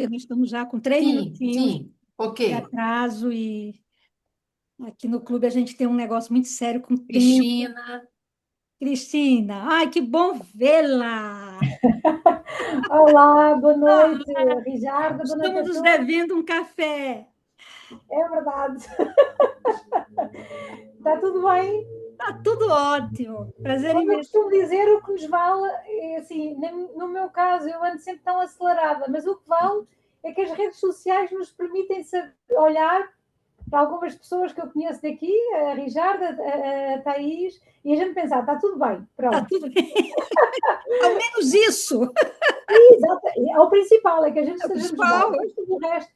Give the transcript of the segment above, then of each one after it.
Nós estamos já com 3 minutinhos Sim, ok. de atraso e aqui no clube a gente tem um negócio muito sério com o tempo. Cristina, Cristina, ai, que bom vê-la! Olá, boa noite, Rijarda, boa noite Estamos a nos todos. devendo um café. É verdade. Está tudo bem? Tá tudo ótimo. Prazer Como eu imenso. costumo dizer, o que nos vale, é assim, no meu caso, eu ando sempre tão acelerada, mas o que vale é que as redes sociais nos permitem olhar para algumas pessoas que eu conheço daqui, a Rijarda, a Thaís, e a gente pensar, está tudo bem, Tá pronto. tudo bem. Ao menos isso Exato, é o principal, é que a gente é o estejamos bem, principal. depois tudo o resto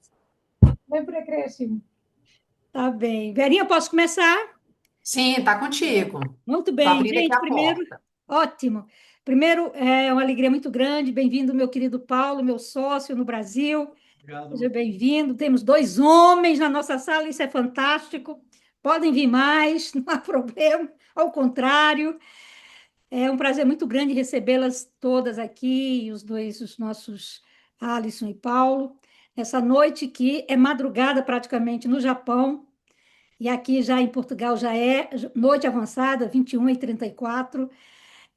vem por acréscimo. Tá bem. Verinha, posso começar? sim, tá contigo. Muito Tô bem, abrindo aqui gente. a Primeiro, porta. ótimo. Primeiro, é uma alegria muito grande. Bem-vindo, meu querido Paulo, meu sócio no Brasil. Seja bem-vindo. Temos dois homens na nossa sala, isso é fantástico. Podem vir mais, não há problema. Ao contrário, é um prazer muito grande recebê-las todas aqui, os nossos Alisson e Paulo, essa noite que é madrugada praticamente no Japão, e aqui já em Portugal já é noite avançada, 21h34,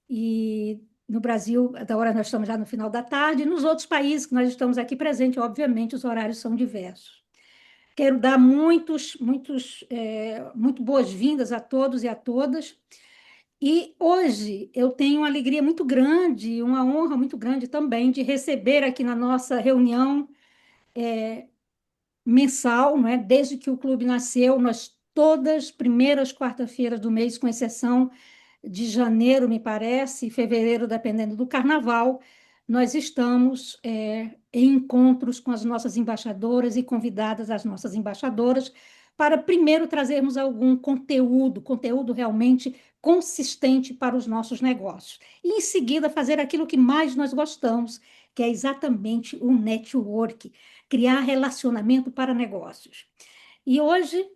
e no Brasil, da hora nós estamos já no final da tarde, e nos outros países que nós estamos aqui presentes, obviamente, os horários são diversos. Quero dar muito boas-vindas a todos e a todas. E hoje eu tenho uma alegria muito grande, uma honra muito grande também de receber aqui na nossa reunião mensal, não é? Desde que o clube nasceu, nós todas primeiras quarta-feiras do mês, com exceção de janeiro, me parece, e fevereiro, dependendo do carnaval, nós estamos em encontros com as nossas embaixadoras e convidadas as nossas embaixadoras para primeiro trazermos algum conteúdo realmente consistente para os nossos negócios. E em seguida fazer aquilo que mais nós gostamos, que é exatamente o network, criar relacionamento para negócios. E hoje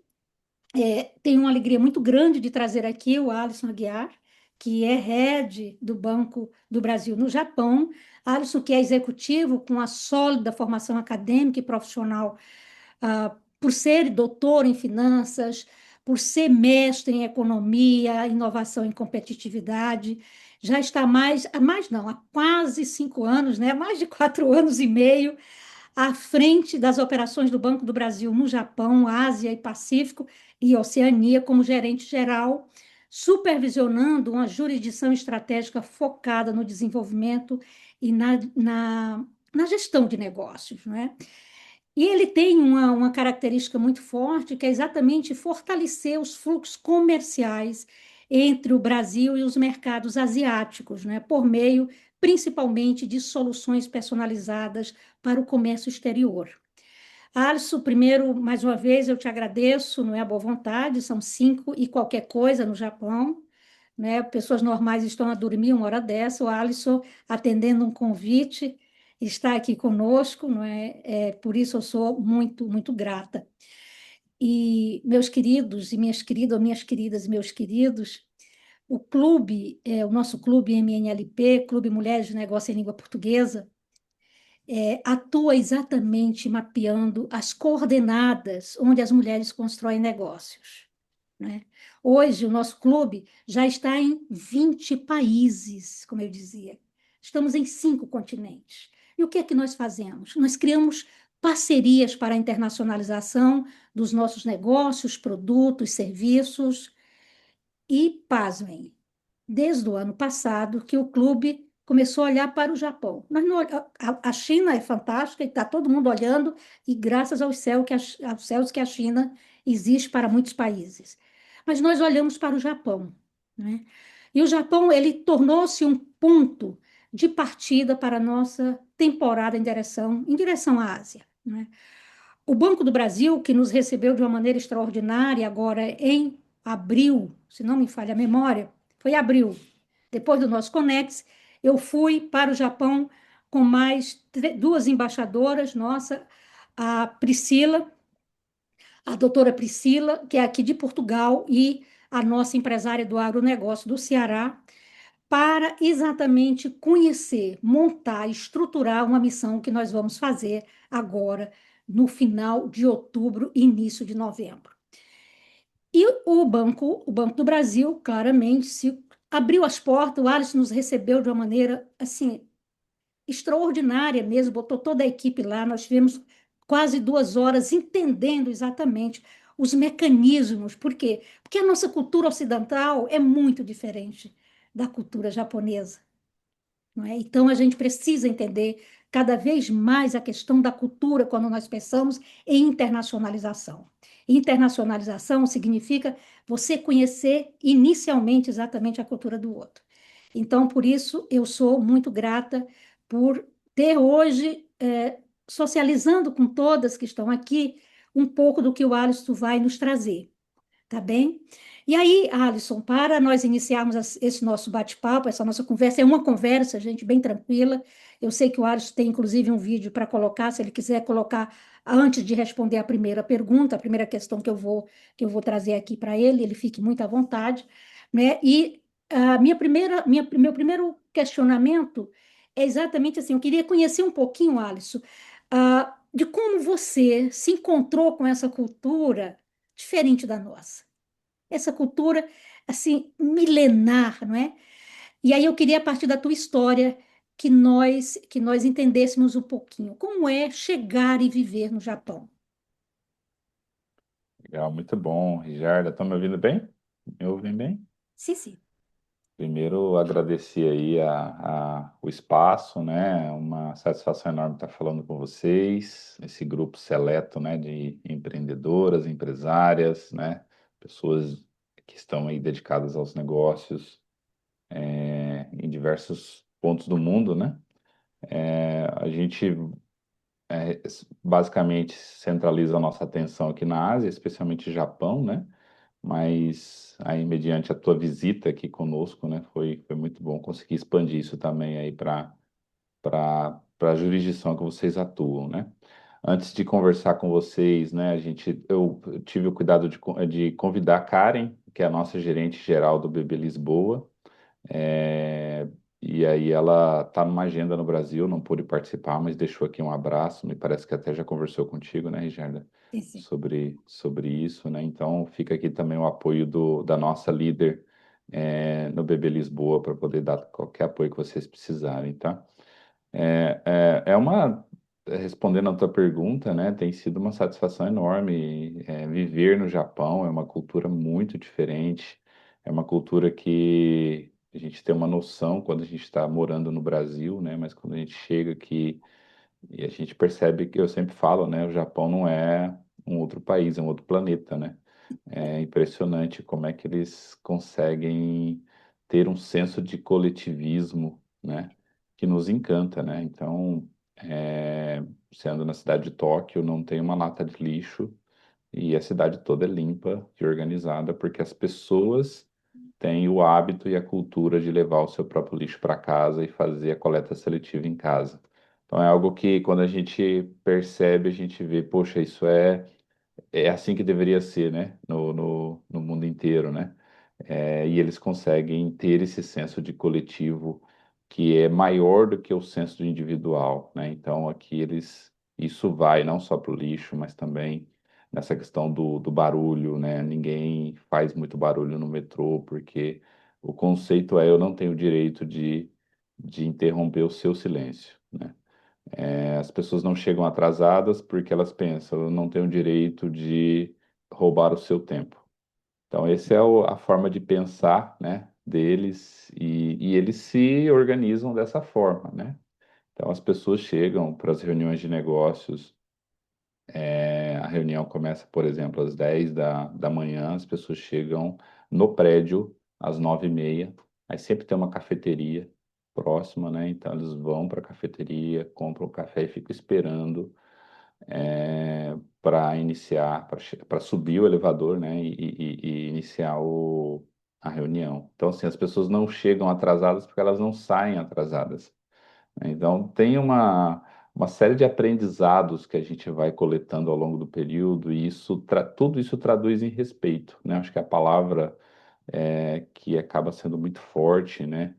tenho uma alegria muito grande de trazer aqui o Alisson Aguiar, que é head do Banco do Brasil no Japão. Alisson, que é executivo com uma sólida formação acadêmica e profissional, por ser doutor em finanças, por ser mestre em economia, inovação e competitividade. Já está há quase 5 anos, né? Mais de 4 anos e meio, à frente das operações do Banco do Brasil no Japão, Ásia e Pacífico e Oceania, como gerente geral, supervisionando uma jurisdição estratégica focada no desenvolvimento e na gestão de negócios, não é? E ele tem uma característica muito forte, que é exatamente fortalecer os fluxos comerciais entre o Brasil e os mercados asiáticos, né, por meio principalmente de soluções personalizadas para o comércio exterior. Alisson, primeiro, mais uma vez, eu te agradeço, não é a boa vontade, são 5 e qualquer coisa no Japão, né? Pessoas normais estão a dormir uma hora dessa, o Alisson atendendo um convite, está aqui conosco, não é? Por isso eu sou muito, muito grata. E meus queridos e minhas queridas, ou minhas queridas e meus queridos, o nosso clube MNLP, Clube Mulheres de Negócio em Língua Portuguesa, atua exatamente mapeando as coordenadas onde as mulheres constroem negócios, né? Hoje, o nosso clube já está em 20 países, como eu dizia. Estamos em 5 continentes. E o que é que nós fazemos? Nós criamos parcerias para a internacionalização dos nossos negócios, produtos, serviços e, pasmem, desde o ano passado que o clube começou a olhar para o Japão. Mas não, a China é fantástica e está todo mundo olhando, e graças aos céus que a China existe para muitos países. Mas nós olhamos para o Japão, né? E o Japão ele tornou-se um ponto de partida para a nossa temporada em direção à Ásia, né? O Banco do Brasil, que nos recebeu de uma maneira extraordinária agora em abril, se não me falha a memória, foi abril, depois do nosso Conex, eu fui para o Japão com mais duas embaixadoras, nossa, a Priscila, a doutora Priscila, que é aqui de Portugal, e a nossa empresária do agronegócio do Ceará, para exatamente conhecer, montar, estruturar uma missão que nós vamos fazer agora, no final de outubro, início de novembro. E o Banco do Brasil, claramente, se abriu as portas, o Alisson nos recebeu de uma maneira, assim, extraordinária mesmo, botou toda a equipe lá, nós tivemos quase 2 horas entendendo exatamente os mecanismos. Por quê? Porque a nossa cultura ocidental é muito diferente da cultura japonesa, não é? Então, a gente precisa entender cada vez mais a questão da cultura quando nós pensamos em internacionalização. Internacionalização significa você conhecer inicialmente exatamente a cultura do outro. Então, por isso, eu sou muito grata por ter hoje, socializando com todas que estão aqui, um pouco do que o Alisson vai nos trazer. Tá bem? E aí, Alisson, para nós iniciarmos esse nosso bate-papo, essa nossa conversa, é uma conversa, gente, bem tranquila. Eu sei que o Alisson tem, inclusive, um vídeo para colocar, se ele quiser colocar antes de responder a primeira pergunta, a primeira questão que eu vou trazer aqui para ele, ele fique muito à vontade, né? E meu primeiro questionamento é exatamente assim, eu queria conhecer um pouquinho, Alisson, de como você se encontrou com essa cultura diferente da nossa. Essa cultura, assim, milenar, não é? E aí eu queria, a partir da tua história, que nós entendêssemos um pouquinho como é chegar e viver no Japão. Legal, muito bom. Rijarda, estão me ouvindo bem? Me ouvem bem? Sim, sim. Primeiro, agradecer aí o espaço, né? Uma satisfação enorme estar falando com vocês, esse grupo seleto, né, de empreendedoras, empresárias, né? Pessoas que estão aí dedicadas aos negócios, em diversos pontos do mundo, né? A gente basicamente centraliza a nossa atenção aqui na Ásia, especialmente Japão, né? Mas aí, mediante a tua visita aqui conosco, né, foi muito bom conseguir expandir isso também aí para a jurisdição que vocês atuam, né? Antes de conversar com vocês, né, eu tive o cuidado de convidar a Karen, que é a nossa gerente geral do BB Lisboa, é, e aí ela está numa agenda no Brasil, não pôde participar, mas deixou aqui um abraço, me parece que até já conversou contigo, né, Richard? Sim, sim. Sobre isso, né? Então fica aqui também o apoio da nossa líder no BB Lisboa para poder dar qualquer apoio que vocês precisarem, tá? Respondendo a tua pergunta, né? Tem sido uma satisfação enorme viver no Japão, é uma cultura muito diferente, é uma cultura que a gente tem uma noção quando a gente está morando no Brasil, né? Mas quando a gente chega aqui e a gente percebe que eu sempre falo, né? O Japão não é um outro país, é um outro planeta, né? É impressionante como é que eles conseguem ter um senso de coletivismo, né? Que nos encanta, né? Então, sendo na cidade de Tóquio, não tem uma lata de lixo e a cidade toda é limpa e organizada porque as pessoas têm o hábito e a cultura de levar o seu próprio lixo para casa e fazer a coleta seletiva em casa. Então é algo que quando a gente percebe, a gente vê, poxa, isso é assim que deveria ser, né? No mundo inteiro, né? E eles conseguem ter esse senso de coletivo que é maior do que o senso do individual, né? Então aqui isso vai não só para o lixo, mas também nessa questão do barulho, né? Ninguém faz muito barulho no metrô, porque o conceito é eu não tenho o direito de interromper o seu silêncio, né? As pessoas não chegam atrasadas porque elas pensam, eu não tenho o direito de roubar o seu tempo. Então, essa é a forma de pensar, né, deles e eles se organizam dessa forma, né? Então, as pessoas chegam para as reuniões de negócios. A reunião começa, por exemplo, às 10 da manhã, as pessoas chegam no prédio às 9h30, aí sempre tem uma cafeteria próxima, né? Então eles vão para a cafeteria, compram o café e ficam esperando para iniciar, para subir o elevador, né? E iniciar a reunião. Então, assim, as pessoas não chegam atrasadas porque elas não saem atrasadas. Então, tem uma série de aprendizados que a gente vai coletando ao longo do período, e tudo isso traduz em respeito, né? Acho que a palavra que acaba sendo muito forte, né?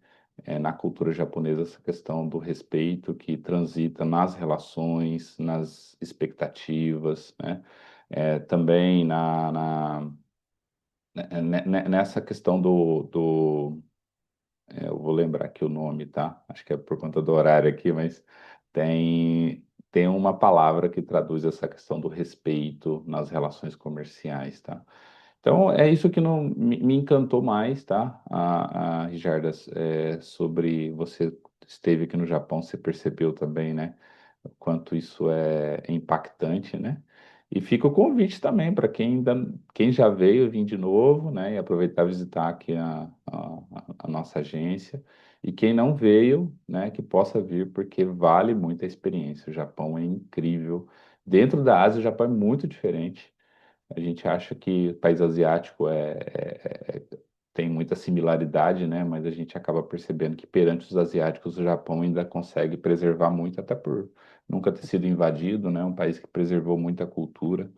na cultura japonesa essa questão do respeito que transita nas relações, nas expectativas, né? Também nessa questão eu vou lembrar aqui o nome, tá? Acho que é por conta do horário aqui, mas tem uma palavra que traduz essa questão do respeito nas relações comerciais, tá? Então, é isso que não, me encantou mais, tá? Rijarda, sobre você esteve aqui no Japão, você percebeu também, né? O quanto isso é impactante, né? E fica o convite também para quem já veio vir de novo, né? E aproveitar e visitar aqui a nossa agência. E quem não veio, né? Que possa vir, porque vale muito a experiência. O Japão é incrível. Dentro da Ásia, o Japão é muito diferente. A gente acha que o país asiático tem muita similaridade, né? Mas a gente acaba percebendo que perante os asiáticos, o Japão ainda consegue preservar muito, até por nunca ter sido invadido, né? Um país que preservou muita cultura.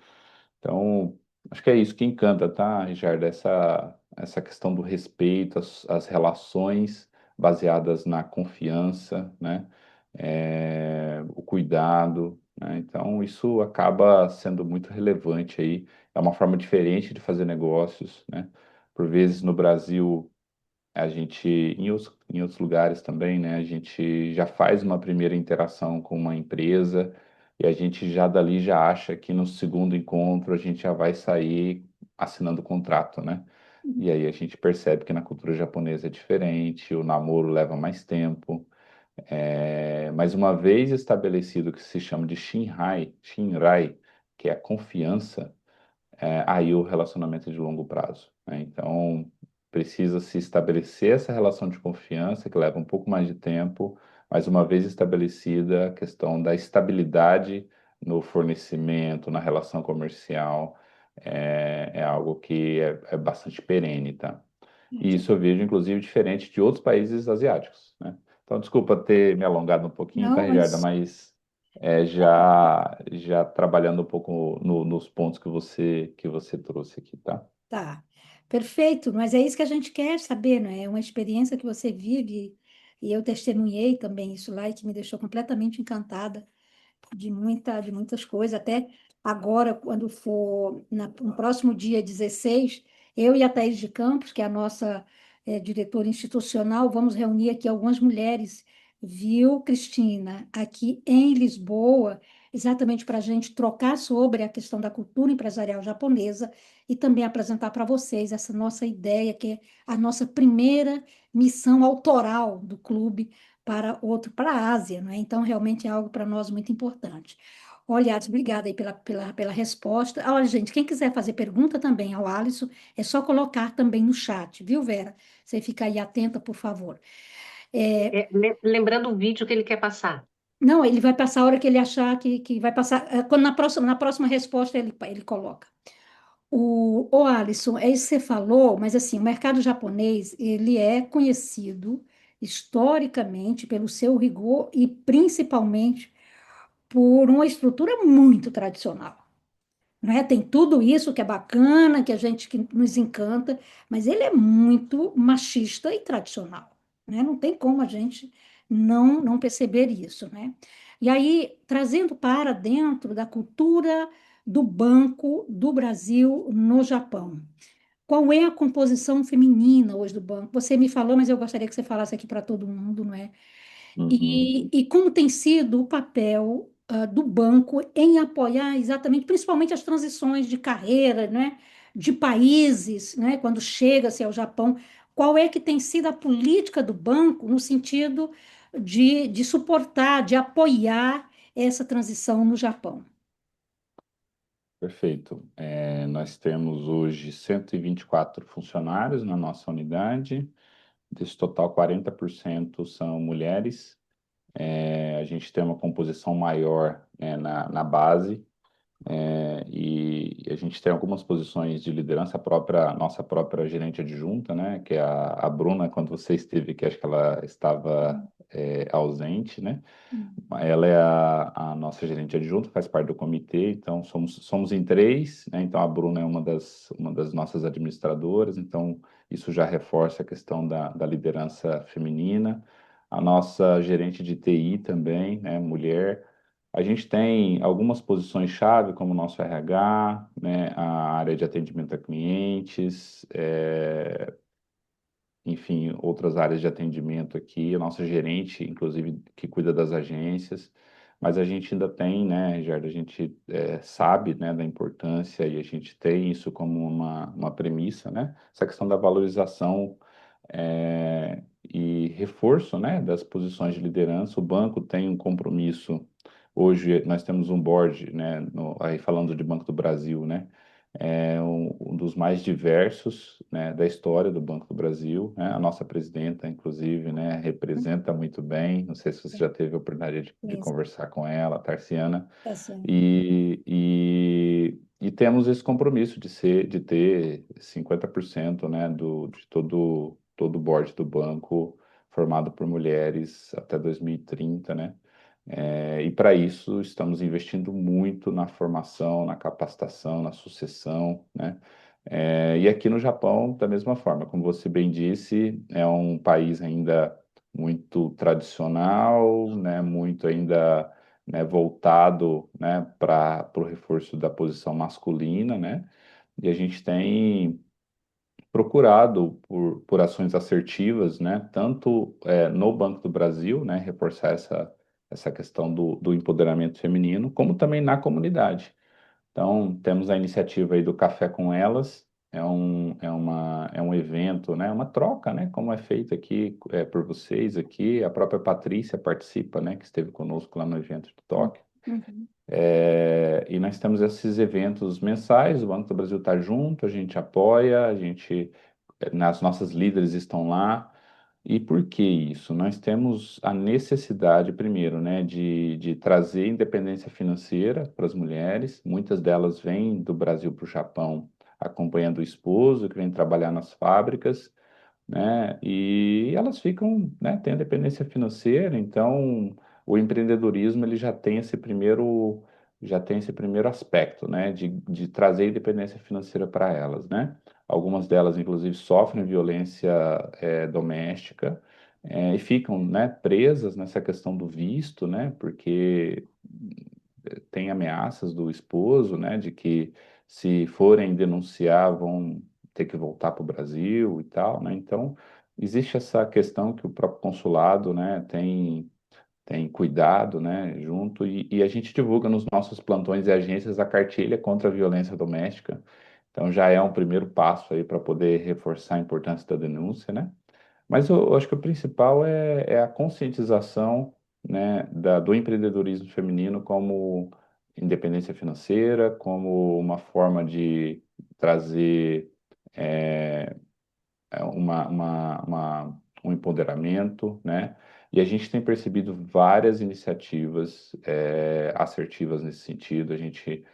Então, acho que é isso que encanta, tá, Richard? Essa questão do respeito, as relações baseadas na confiança, né? O cuidado, né? Então, isso acaba sendo muito relevante aí. É uma forma diferente de fazer negócios, né? Por vezes no Brasil a gente, em outros lugares também, né, a gente já faz uma primeira interação com uma empresa e a gente já dali já acha que no segundo encontro a gente já vai sair assinando o contrato, né? E aí a gente percebe que na cultura japonesa é diferente, o namoro leva mais tempo. Mas uma vez estabelecido o que se chama de Shinrai, que é a confiança, aí o relacionamento é de longo prazo, né? Então, precisa se estabelecer essa relação de confiança, que leva um pouco mais de tempo, mas uma vez estabelecida, a questão da estabilidade no fornecimento, na relação comercial, é algo que é bastante perene, tá? E isso eu vejo, inclusive, diferente de outros países asiáticos, né? Então, desculpa ter me alongado um pouquinho, tá, Não, Ricardo? mas Mas já trabalhando um pouco nos pontos que você trouxe aqui, tá? tá, perfeito, mas é isso que a gente quer saber, não é? É uma experiência que você vive, e eu testemunhei também isso lá e que me deixou completamente encantada de muitas coisas. Até agora, quando for no próximo dia 16, eu e a Thaís de Campos, que é a nossa diretora institucional, vamos reunir aqui algumas mulheres, viu, Cristina, aqui em Lisboa, exatamente para a gente trocar sobre a questão da cultura empresarial japonesa e também apresentar para vocês essa nossa ideia, que é a nossa primeira missão autoral do clube para a Ásia, não é? Então, realmente é algo para nós muito importante. Olha, Alisson, obrigada aí pela resposta. Olha, gente, quem quiser fazer pergunta também ao Alisson, é só colocar também no chat, viu, Vera? Você fica aí atenta, por favor. É, Lembrando o vídeo que ele quer passar. não, ele vai passar a hora que ele achar que vai passar. Quando na próxima resposta ele coloca. O Alisson, é isso que você falou, mas assim, o mercado japonês, ele é conhecido historicamente pelo seu rigor e principalmente por uma estrutura muito tradicional, né? Tem tudo isso que é bacana, que nos encanta, mas ele é muito machista e tradicional, né? Não tem como a gente não perceber isso, né? E aí, trazendo para dentro da cultura do banco do Brasil no Japão. Qual é a composição feminina hoje do banco? Você me falou, mas eu gostaria que você falasse aqui para todo mundo, não é? Uhum. E como tem sido o papel do banco em apoiar exatamente, principalmente as transições de carreira, né, de países, né, quando chega-se ao Japão, qual é que tem sido a política do banco no sentido de suportar, de apoiar essa transição no Japão? Perfeito. Nós temos hoje 124 funcionários na nossa unidade. Desse total, 40% são mulheres. A gente tem uma composição maior, na base. E a gente tem algumas posições de liderança, nossa própria gerente adjunta, né, que é a Bruna, quando você esteve aqui, acho que ela estava ausente, né? Hum. Ela é a nossa gerente adjunta, faz parte do comitê, então somos em três, né? Então a Bruna é uma das nossas administradoras, então isso já reforça a questão da liderança feminina. A nossa gerente de TI também, né? Mulher. A gente tem algumas posições-chave, como o nosso RH, né? A área de atendimento a clientes, enfim, outras áreas de atendimento aqui, a nossa gerente, inclusive, que cuida das agências, mas a gente ainda tem, né, Gerda, a gente sabe, né, da importância e a gente tem isso como uma premissa, né, essa questão da valorização e reforço, né, das posições de liderança. O banco tem um compromisso. Hoje nós temos um board, né, aí falando de Banco do Brasil, né, um dos mais diversos, né, da história do Banco do Brasil, né? A nossa presidenta, inclusive, né, representa muito bem. Não sei se você já teve a oportunidade de Isso, conversar com ela, a Tarciana. tá certo. E temos esse compromisso de ter 50%, né, de todo o board do banco formado por mulheres até 2030, né? E para isso estamos investindo muito na formação, na capacitação, na sucessão, né? E aqui no Japão, da mesma forma, como você bem disse, é um país ainda muito tradicional, né? Muito ainda, né, voltado, né, para o reforço da posição masculina, né? E a gente tem procurado por ações assertivas, né, tanto no Banco do Brasil, né, reforçar essa questão do empoderamento feminino, como também na comunidade. Então, temos a iniciativa aí do Café com Elas, é um evento, né, uma troca, né, como é feito aqui por vocês aqui, a própria Patrícia participa, né, que esteve conosco lá no evento de Tóquio. Uhum. E nós temos esses eventos mensais, o Banco do Brasil está junto, a gente apoia, as nossas líderes estão lá. E por que isso? Nós temos a necessidade, primeiro, né, de trazer independência financeira para as mulheres. Muitas delas vêm do Brasil para o Japão acompanhando o esposo, que vem trabalhar nas fábricas, né? E elas ficam, né, têm independência financeira, então o empreendedorismo ele já tem esse primeiro aspecto, né, de trazer independência financeira para elas, né? Algumas delas, inclusive, sofrem violência doméstica e ficam, né, presas nessa questão do visto, né? Porque tem ameaças do esposo, né, de que se forem denunciar vão ter que voltar para o Brasil e tal, né? Então, existe essa questão que o próprio consulado, né, tem cuidado, né, junto, e a gente divulga nos nossos plantões e agências a cartilha contra a violência doméstica. Então, já é um primeiro passo aí para poder reforçar a importância da denúncia, né? Mas eu acho que o principal é a conscientização, né, do empreendedorismo feminino como independência financeira, como uma forma de trazer é, um empoderamento, né? E a gente tem percebido várias iniciativas assertivas nesse sentido. A gente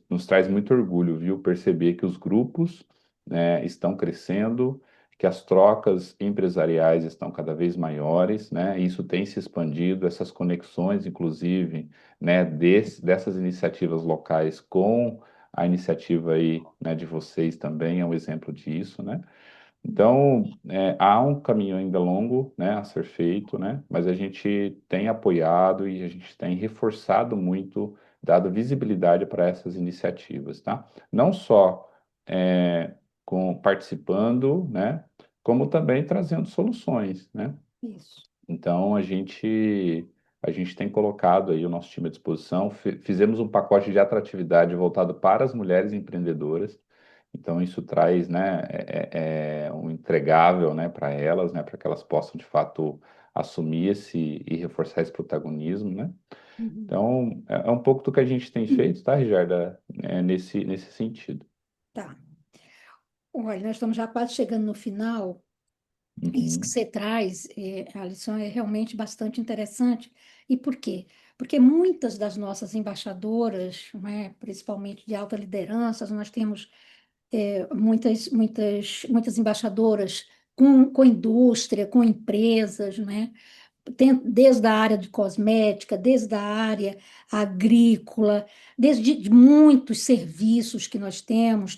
nos traz muito orgulho, viu, perceber que os grupos, né, estão crescendo, que as trocas empresariais estão cada vez maiores, né? E isso tem se expandido, essas conexões, inclusive, né, dessas iniciativas locais com a iniciativa aí, né, de vocês também é um exemplo disso, né? Então, há um caminho ainda longo, né, a ser feito, né, mas a gente tem apoiado e a gente tem reforçado muito, dado visibilidade para essas iniciativas, tá? Não só participando, né, como também trazendo soluções, né? Isso. Então, a gente tem colocado aí o nosso time à disposição. Fizemos um pacote de atratividade voltado para as mulheres empreendedoras. Então, isso traz, né, um entregável, né, para elas, né, para que elas possam, de fato, assumir e reforçar esse protagonismo, né? Uhum. Então, é um pouco do que a gente tem feito, tá, Rijarda, nesse sentido. Tá. Olha, nós estamos já quase chegando no final. Isso que Uhum, você traz, a lição é realmente bastante interessante. E por quê? Porque muitas das nossas embaixadoras, né, principalmente de alta liderança, nós temos muitas embaixadoras com indústria, com empresas, né? desde a área de cosmética, desde a área agrícola, desde de muitos serviços que nós temos,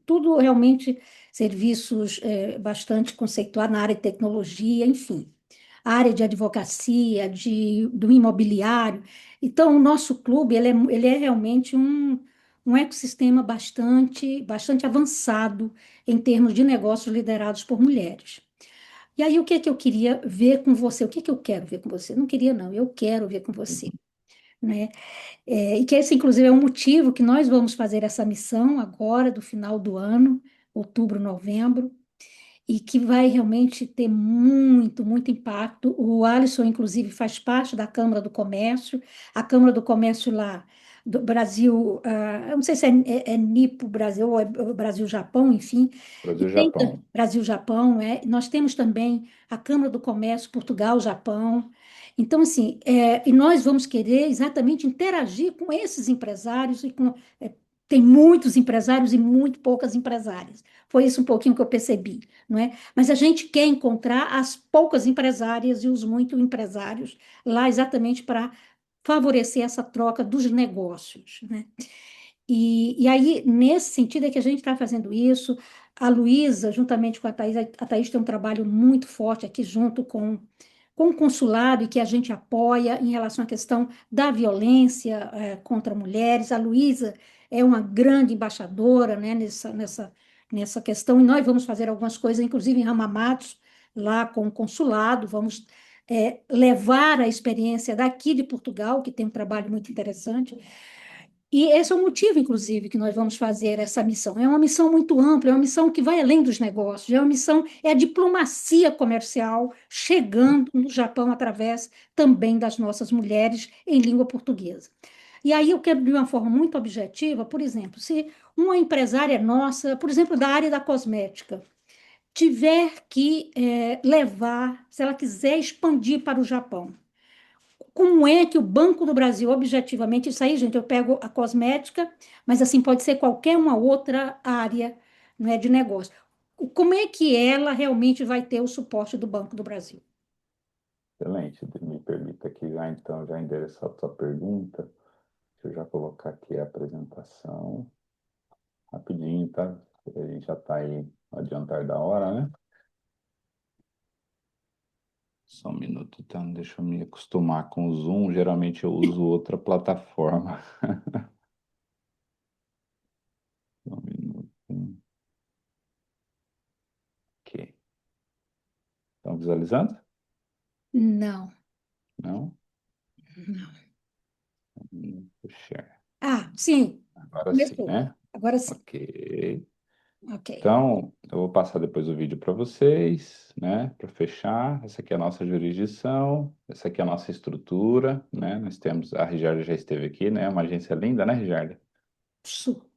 tudo realmente serviços bastante conceituados na área de tecnologia, enfim, a área de advocacia, do imobiliário. Então, o nosso clube ele é realmente um ecossistema bastante avançado em termos de negócios liderados por mulheres. E aí, o que é que eu queria ver com você? O que é que eu quero ver com você? Não queria, não, eu quero ver com você, né? E que esse, inclusive, é um motivo que nós vamos fazer essa missão agora, do final do ano, outubro, novembro, e que vai realmente ter muito impacto. O Alisson, inclusive, faz parte da Câmara do Comércio, a Câmara do Comércio lá do Brasil, eu não sei se é Nipo Brasil ou é Brasil-Japão, enfim, e Brasil e tem Japão. Brasil-Japão, nós temos também a Câmara do Comércio Portugal-Japão. Então, assim, e nós vamos querer exatamente interagir com esses empresários tem muitos empresários e muito poucas empresárias. Foi isso um pouquinho que eu percebi, não é? Mas a gente quer encontrar as poucas empresárias e os muito empresários lá exatamente para favorecer essa troca dos negócios, né? E aí, nesse sentido, é que a gente está fazendo isso. A Luísa, juntamente com a Thaís tem um trabalho muito forte aqui junto com o consulado e que a gente apoia em relação à questão da violência contra mulheres. A Luísa é uma grande embaixadora, né, nessa questão, e nós vamos fazer algumas coisas, inclusive em Ramamatos, lá com o consulado, vamos levar a experiência daqui de Portugal, que tem um trabalho muito interessante, e esse é o motivo, inclusive, que nós vamos fazer essa missão. É uma missão muito ampla, é uma missão que vai além dos negócios, é uma missão, é a diplomacia comercial chegando no Japão através também das nossas mulheres em língua portuguesa. E aí eu quero, de uma forma muito objetiva, por exemplo, se uma empresária nossa, por exemplo, da área da cosmética, tiver que levar, se ela quiser expandir para o Japão, como é que o Banco do Brasil, objetivamente, isso aí, gente, eu pego a cosmética, mas assim pode ser qualquer uma outra área, não é, de negócio. Como é que ela realmente vai ter o suporte do Banco do Brasil? Excelente. Me permita aqui já então já endereçar a sua pergunta. Deixa eu já colocar aqui a apresentação rapidinho, tá? A gente já está aí no adiantar da hora, né? Só um minuto, então, deixa eu me acostumar com o Zoom. Geralmente eu uso outra plataforma. Só um minuto. Ok. Estão visualizando? Não, Não? não. Share. Ah, sim, Agora sim, começou. né? Agora sim. Ok. Ok. Então, eu vou passar depois o vídeo para vocês, né? Para fechar. Essa aqui é a nossa jurisdição, essa aqui é a nossa estrutura, né? Nós temos, a Rijarda já esteve aqui, né? Uma agência linda, né, Rijarda?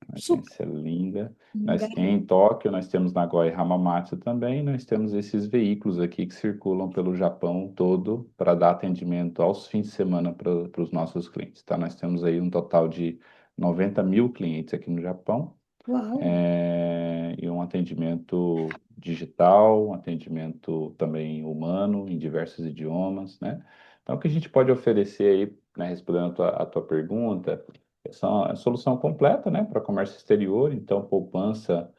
Uma Super. agência linda. Um Nós lugar em Tóquio, nós temos Nagoya e Hamamatsu também. Nós temos esses veículos aqui que circulam pelo Japão todo para dar atendimento aos fins de semana para os nossos clientes, tá? Nós temos aí um total de 90 mil clientes aqui no Japão Uau. e um atendimento digital, um atendimento também humano em diversos idiomas, né? Então, o que a gente pode oferecer aí, né, respondendo a tua pergunta, essa é uma solução completa, né, para comércio exterior, então poupança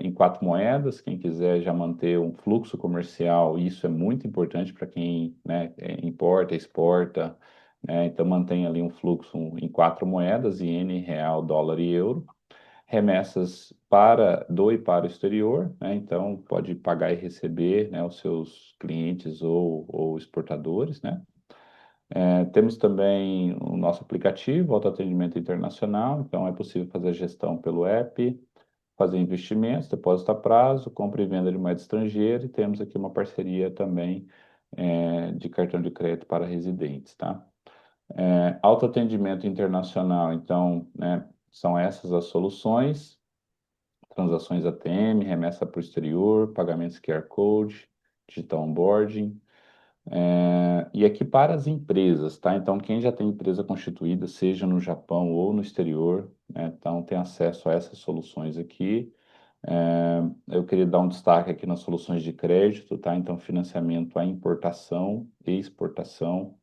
em quatro moedas, quem quiser já manter um fluxo comercial, isso é muito importante para quem, né, importa, exporta, né, então mantém ali um fluxo em quatro moedas, iene, real, dólar e euro, remessas do e para o exterior, né? Então pode pagar e receber, né, os seus clientes ou exportadores, né? Temos também o nosso aplicativo, autoatendimento internacional, então é possível fazer a gestão pelo app, fazer investimentos, depósito a prazo, compra e venda de moeda estrangeira, e temos aqui uma parceria também de cartão de crédito para residentes, tá? Autoatendimento internacional, então, né, são essas as soluções, transações ATM, remessa para o exterior, pagamentos QR Code, digital onboarding. E aqui para as empresas, tá? Então, quem já tem empresa constituída, seja no Japão ou no exterior, né, então tem acesso a essas soluções aqui. Eu queria dar um destaque aqui nas soluções de crédito, tá? Então, financiamento à importação e exportação.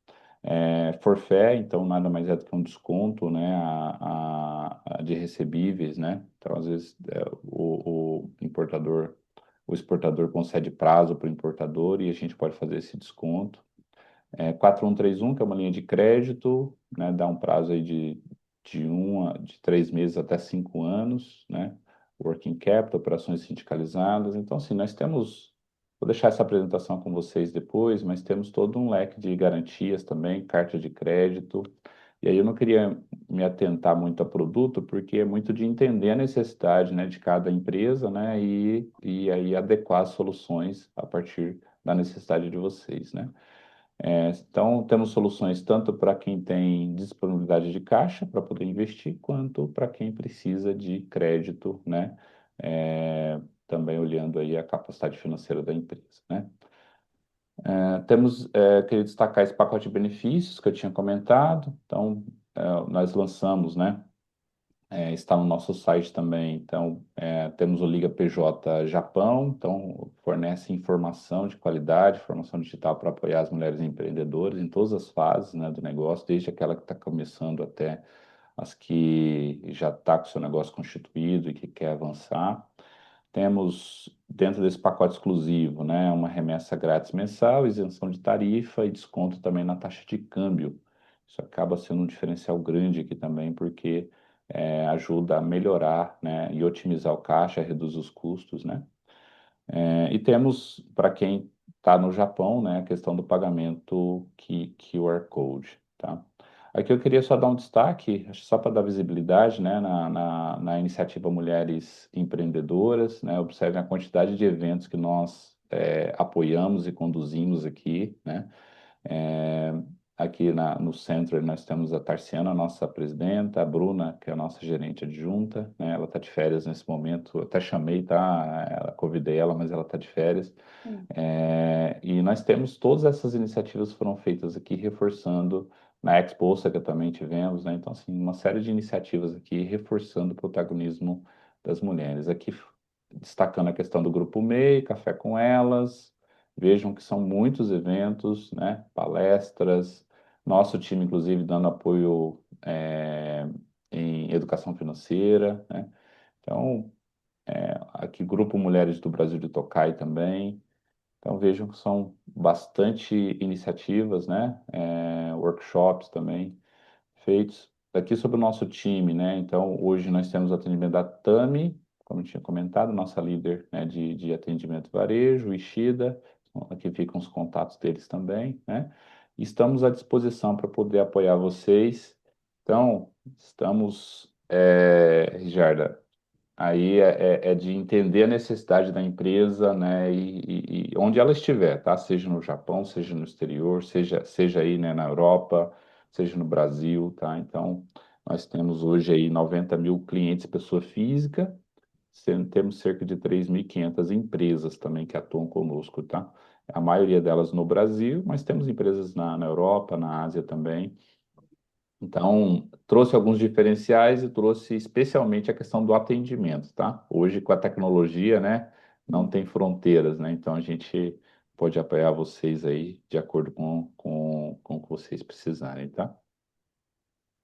Forfait, então, nada mais é do que um desconto, né, de recebíveis, né? Então, às vezes, o exportador concede prazo para o importador e a gente pode fazer esse desconto. 4131, que é uma linha de crédito, né, dá um prazo aí de 3 meses até 5 anos, né? Working capital, operações sindicalizadas. Então, assim, nós temos, vou deixar essa apresentação com vocês depois, mas temos todo um leque de garantias também, carta de crédito. E aí eu não queria me atentar muito a produto, porque é muito de entender a necessidade, né, de cada empresa, né, e aí adequar as soluções a partir da necessidade de vocês, né? Então, temos soluções tanto para quem tem disponibilidade de caixa para poder investir, quanto para quem precisa de crédito, né? Também olhando aí a capacidade financeira da empresa, né? Queria destacar esse pacote de benefícios que eu tinha comentado. Então, nós lançamos, né? Está no nosso site também. Então, temos o Liga PJ Japão, então fornece informação de qualidade, formação digital para apoiar as mulheres empreendedoras em todas as fases, né, do negócio, desde aquela que está começando até as que já está com o seu negócio constituído e que quer avançar. Temos, dentro desse pacote exclusivo, né, uma remessa grátis mensal, isenção de tarifa e desconto também na taxa de câmbio. Isso acaba sendo um diferencial grande aqui também, porque ajuda a melhorar, né, e otimizar o caixa, reduzir os custos, né? E temos, para quem está no Japão, né, a questão do pagamento QR Code, tá? Aqui eu queria só dar um destaque, acho só para dar visibilidade, né, na iniciativa Mulheres Empreendedoras, né? Observem a quantidade de eventos que nós apoiamos e conduzimos aqui, né? É, Aqui no Center nós temos a Tarciana, nossa presidenta, a Bruna, que é a nossa gerente adjunta, né? Ela está de férias nesse momento, eu até chamei, tá? Convidei ela, mas ela está de férias. E nós temos todas essas iniciativas foram feitas aqui, reforçando na Exposa que também tivemos, né? Então, assim, uma série de iniciativas aqui reforçando o protagonismo das mulheres. Aqui destacando a questão do Grupo MEI, Café com Elas. Vejam que são muitos eventos, né? Palestras, nosso time, inclusive, dando apoio em educação financeira, né? Então, aqui, Grupo Mulheres do Brasil de Tokai também. Então, vejam que são bastante iniciativas, né? Workshops também feitos. Aqui sobre o nosso time, né? Então, hoje nós temos o atendimento da Tami, como eu tinha comentado, nossa líder, né, de atendimento varejo, Ishida. Aqui ficam os contatos deles também, né? Estamos à disposição para poder apoiar vocês. Então, estamos, Rijarda, aí é de entender a necessidade da empresa, né, e onde ela estiver, tá? Seja no Japão, seja no exterior, seja aí, né, na Europa, seja no Brasil, tá? Então, nós temos hoje aí 90 mil clientes, pessoa física, temos cerca de 3.500 empresas também que atuam conosco, tá? A maioria delas no Brasil, mas temos empresas na Europa, na Ásia também. Então, trouxe alguns diferenciais e trouxe especialmente a questão do atendimento, tá? Hoje, com a tecnologia, né, não tem fronteiras, né? Então, a gente pode apoiar vocês aí de acordo com o que vocês precisarem, tá?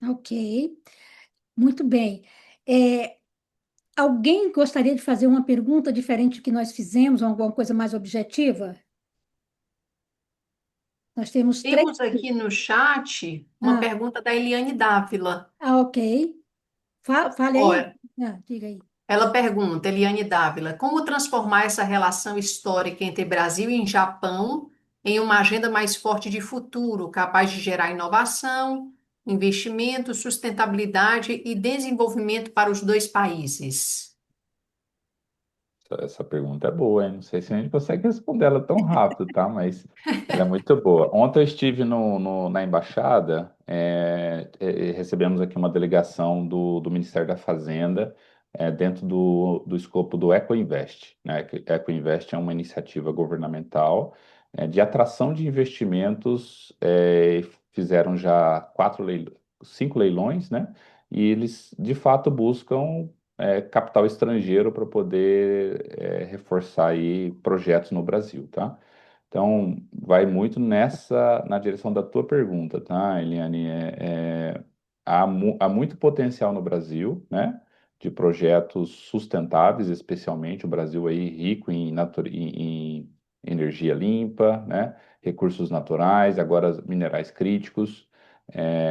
Ok, muito bem. É, alguém gostaria de fazer uma pergunta diferente do que nós fizemos, ou alguma coisa mais objetiva? Nós temos três. Temos aqui no chat uma Ah, pergunta da Eliane Dávila. ok. Fale aí. Olha, Diga aí. ela pergunta, Eliane Dávila, como transformar essa relação histórica entre Brasil e Japão em uma agenda mais forte de futuro, capaz de gerar inovação, investimento, sustentabilidade e desenvolvimento para os dois países? Essa pergunta é boa, hein? Não sei se a gente consegue responder ela tão rápido, tá? Mas ela é muito boa. Ontem eu estive na embaixada, recebemos aqui uma delegação do Ministério da Fazenda, dentro do escopo do EcoInvest, né? Que EcoInvest é uma iniciativa governamental, de atração de investimentos, fizeram já 5 leilões, né? E eles, de fato, buscam capital estrangeiro para poder reforçar aí projetos no Brasil, tá? Então, vai muito na direção da tua pergunta, tá, Eliane? Há muito potencial no Brasil, né? De projetos sustentáveis, especialmente o Brasil aí rico em energia limpa, né? Recursos naturais, agora minerais críticos,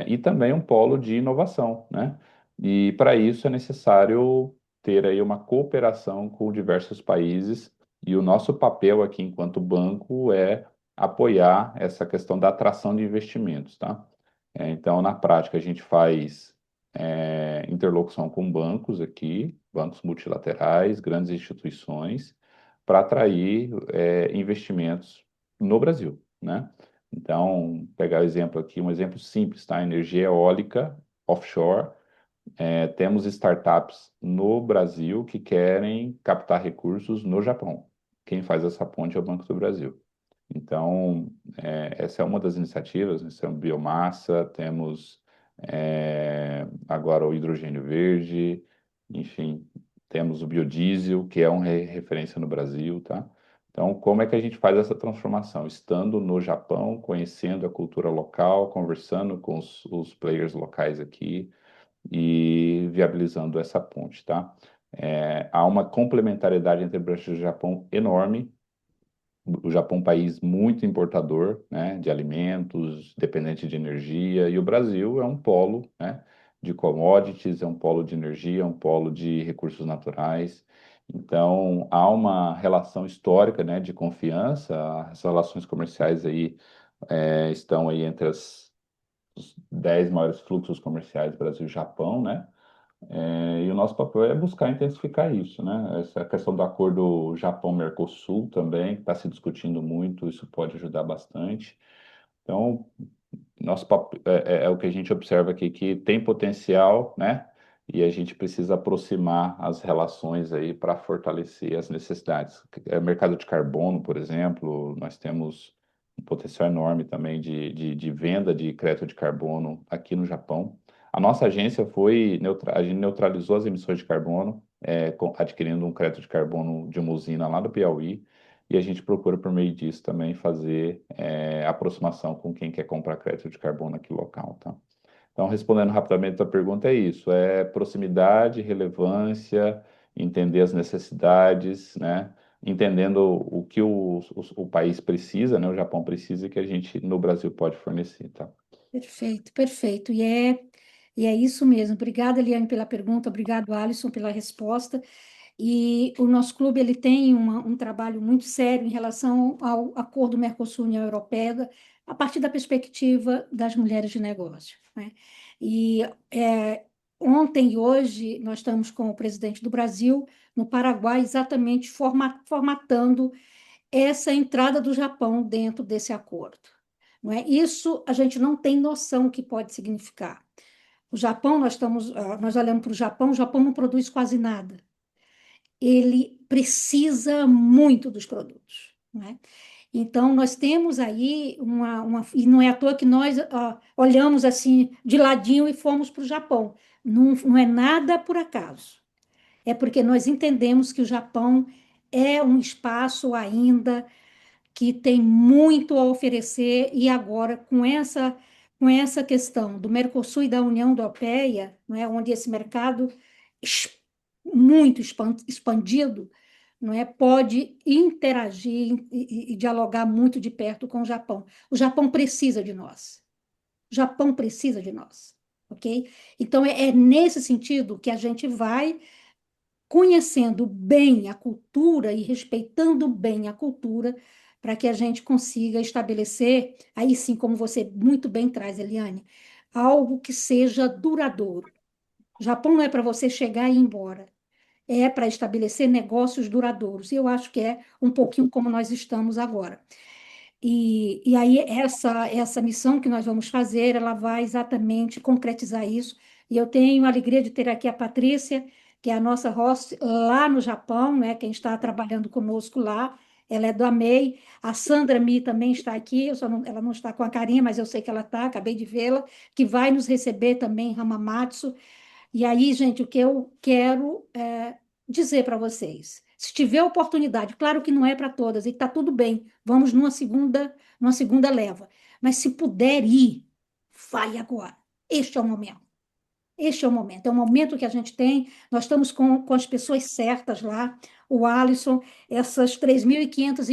e também um polo de inovação, né? E para isso é necessário ter aí uma cooperação com diversos países, e o nosso papel aqui enquanto banco é apoiar essa questão da atração de investimentos, tá? Então, na prática, a gente faz interlocução com bancos aqui, bancos multilaterais, grandes instituições, para atrair investimentos no Brasil, né? Então, pegar o exemplo aqui, um exemplo simples, tá? Energia eólica offshore. Temos startups no Brasil que querem captar recursos no Japão. Quem faz essa ponte é o Banco do Brasil. Então, essa é uma das iniciativas, nós temos biomassa, temos agora o hidrogênio verde, enfim, temos o biodiesel, que é uma referência no Brasil, tá? Então, como é que a gente faz essa transformação? Estando no Japão, conhecendo a cultura local, conversando com os players locais aqui e viabilizando essa ponte, tá? Há uma complementariedade entre o Brasil e o Japão enorme. O Japão é um país muito importador, né, de alimentos, dependente de energia, e o Brasil é um polo, né, de commodities, é um polo de energia, é um polo de recursos naturais. Então, há uma relação histórica, né, de confiança. As relações comerciais aí estão aí entre os 10 maiores fluxos comerciais Brasil e Japão, né? E o nosso papel é buscar intensificar isso, né? Essa questão do acordo Japão-Mercosul também, que está se discutindo muito, isso pode ajudar bastante. Então, nosso papel é o que a gente observa aqui, que tem potencial, né? E a gente precisa aproximar as relações aí para fortalecer as necessidades. Mercado de carbono, por exemplo, nós temos um potencial enorme também de venda de crédito de carbono aqui no Japão. A nossa agência a gente neutralizou as emissões de carbono, adquirindo um crédito de carbono de uma usina lá do Piauí, e a gente procura, por meio disso, também fazer aproximação com quem quer comprar crédito de carbono aqui local, tá? Então, respondendo rapidamente a tua pergunta, é isso: proximidade, relevância, entender as necessidades, né? Entendendo o que o país precisa, né? O Japão precisa e que a gente, no Brasil, pode fornecer, tá? Perfeito, perfeito. E é isso mesmo. Obrigada, Eliane, pela pergunta. Obrigado, Alisson, pela resposta. E o nosso clube ele tem um trabalho muito sério em relação ao acordo Mercosul-União Europeia, a partir da perspectiva das mulheres de negócio, né? E ontem e hoje nós estamos com o presidente do Brasil no Paraguai, exatamente formatando essa entrada do Japão dentro desse acordo, não é? Isso a gente não tem noção o que pode significar. O Japão, nós olhamos para o Japão não produz quase nada. Ele precisa muito dos produtos, não é? Então, nós temos aí e não é à toa que nós olhamos assim de ladinho e fomos para o Japão. Não, não é nada por acaso. É porque nós entendemos que o Japão é um espaço ainda que tem muito a oferecer, e agora, com essa questão do Mercosul e da União Europeia, não é, onde esse mercado muito expandido, não é, pode interagir e dialogar muito de perto com o Japão. O Japão precisa de nós. O Japão precisa de nós, ok? Então, é nesse sentido que a gente vai conhecendo bem a cultura e respeitando bem a cultura, para que a gente consiga estabelecer, aí sim, como você muito bem traz, Eliane, algo que seja duradouro. O Japão não é para você chegar e ir embora, é para estabelecer negócios duradouros. E eu acho que é um pouquinho como nós estamos agora. E aí essa missão que nós vamos fazer, ela vai exatamente concretizar isso. E eu tenho a alegria de ter aqui a Patrícia, que é a nossa host lá no Japão, né? Quem está trabalhando conosco lá, ela é do AMEI. A Sandra Mi também está aqui, ela não está com a carinha, mas eu sei que ela está, acabei de vê-la, que vai nos receber também em Hamamatsu. E aí, gente, o que eu quero dizer para vocês, se tiver oportunidade, claro que não é para todas, e está tudo bem, vamos numa segunda leva, mas se puder ir, vai agora. Este é o momento. Este é o momento que a gente tem. Nós estamos com as pessoas certas lá, o Alisson, essas 3.500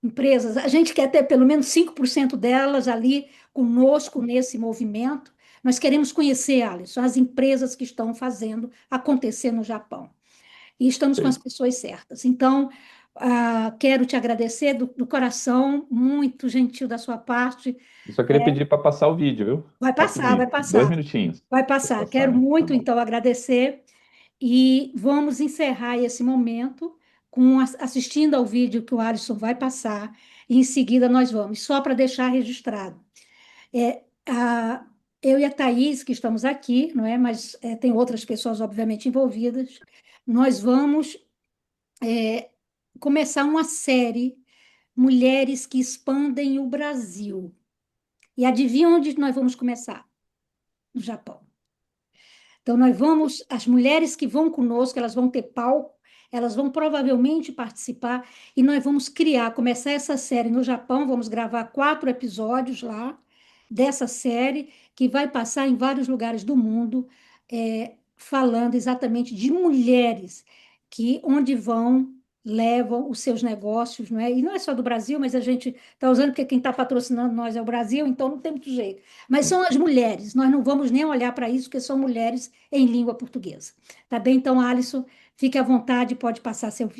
empresas. A gente quer ter pelo menos 5% delas ali conosco nesse movimento. Nós queremos conhecer, Alisson, as empresas que estão fazendo acontecer no Japão. E estamos com as pessoas certas. Então, quero te agradecer do coração, muito gentil da sua parte. Eu só queria pedir para passar o vídeo, viu? Vai passar, vai Rapidinho, 2 passar. minutinhos. Vai Pode passar. passar, Quero né? Tá muito, bom. então, agradecer e vamos encerrar esse momento assistindo ao vídeo que o Alisson vai passar e em seguida nós vamos, só para deixar registrado. Eu e a Thaís, que estamos aqui, não é? Mas tem outras pessoas, obviamente, envolvidas. Nós vamos começar uma série Mulheres que Expandem o Brasil. E adivinha onde nós vamos começar? No Japão. Então, as mulheres que vão conosco, elas vão ter palco, elas vão provavelmente participar, e nós vamos começar essa série no Japão, vamos gravar 4 episódios lá dessa série, que vai passar em vários lugares do mundo, falando exatamente de mulheres que onde vão, levam os seus negócios, não é? E não é só do Brasil, mas a gente está usando porque quem está patrocinando nós é o Brasil, então não tem muito jeito. Mas são as mulheres, nós não vamos nem olhar para isso, porque são mulheres em língua portuguesa. Tá bem? Então, Alisson, fique à vontade, pode passar seu vídeo.